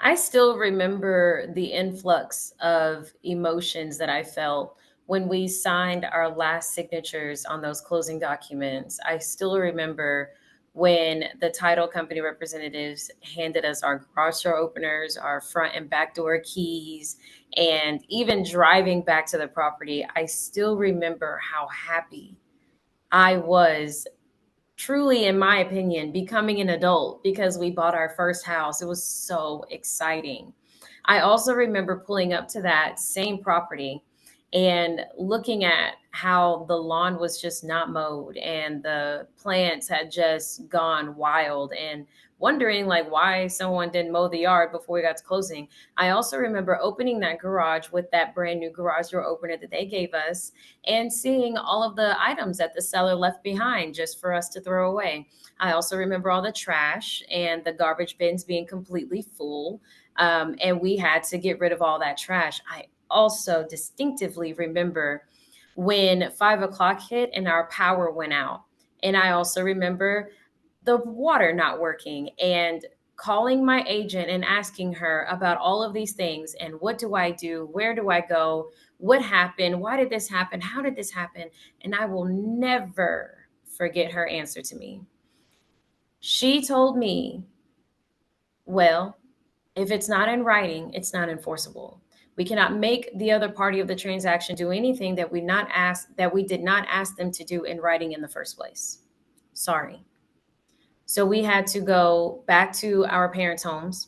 I still remember the influx of emotions that I felt when we signed our last signatures on those closing documents. I still remember when the title company representatives handed us our garage door openers, our front and back door keys, and even driving back to the property. I still remember how happy I was, truly, in my opinion, becoming an adult because we bought our first house. It was so exciting. I also remember pulling up to that same property and looking at how the lawn was just not mowed and the plants had just gone wild, and wondering like why someone didn't mow the yard before we got to closing. I also remember opening that garage with that brand new garage door opener that they gave us and seeing all of the items that the seller left behind just for us to throw away. I also remember all the trash and the garbage bins being completely full, and we had to get rid of all that trash. I also distinctively remember when 5 o'clock hit and our power went out. And I also remember the water not working and calling my agent and asking her about all of these things and what do I do? Where do I go? What happened? Why did this happen? How did this happen? And I will never forget her answer to me. She told me, well, if it's not in writing, it's not enforceable. We cannot make the other party of the transaction do anything that we did not ask them to do in writing in the first place. Sorry. So we had to go back to our parents' homes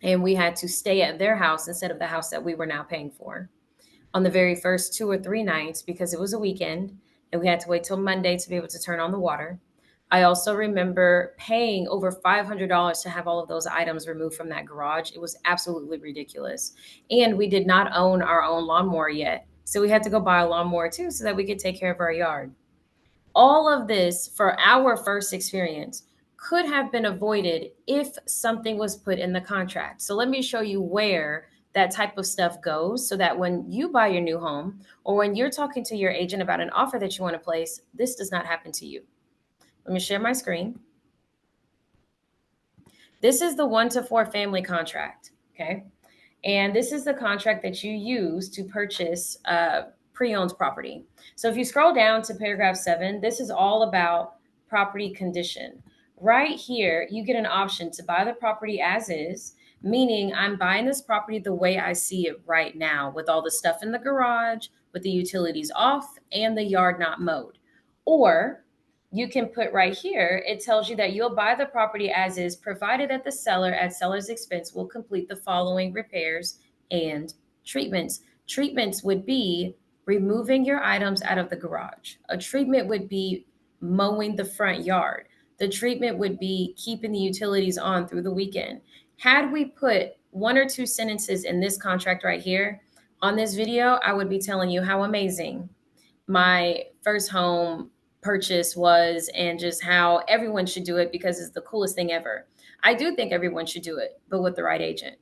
and we had to stay at their house instead of the house that we were now paying for on the very first 2 or 3 nights because it was a weekend and we had to wait till Monday to be able to turn on the water. I also remember paying over $500 to have all of those items removed from that garage. It was absolutely ridiculous. And we did not own our own lawnmower yet. So we had to go buy a lawnmower too so that we could take care of our yard. All of this for our first experience could have been avoided if something was put in the contract. So let me show you where that type of stuff goes so that when you buy your new home or when you're talking to your agent about an offer that you want to place, this does not happen to you. Let me share my screen. This is the 1 to 4 family contract. Okay. And this is the contract that you use to purchase pre-owned property. So if you scroll down to paragraph 7, this is all about property condition. Right here, you get an option to buy the property as is, meaning I'm buying this property the way I see it right now, with all the stuff in the garage, with the utilities off, and the yard not mowed. Or you can put right here, it tells you that you'll buy the property as is, provided that the seller at seller's expense will complete the following repairs and treatments. Treatments would be removing your items out of the garage. A treatment would be mowing the front yard. The treatment would be keeping the utilities on through the weekend. Had we put 1 or 2 sentences in this contract right here on this video, I would be telling you how amazing my first home purchase was and just how everyone should do it because it's the coolest thing ever. I do think everyone should do it, but with the right agent.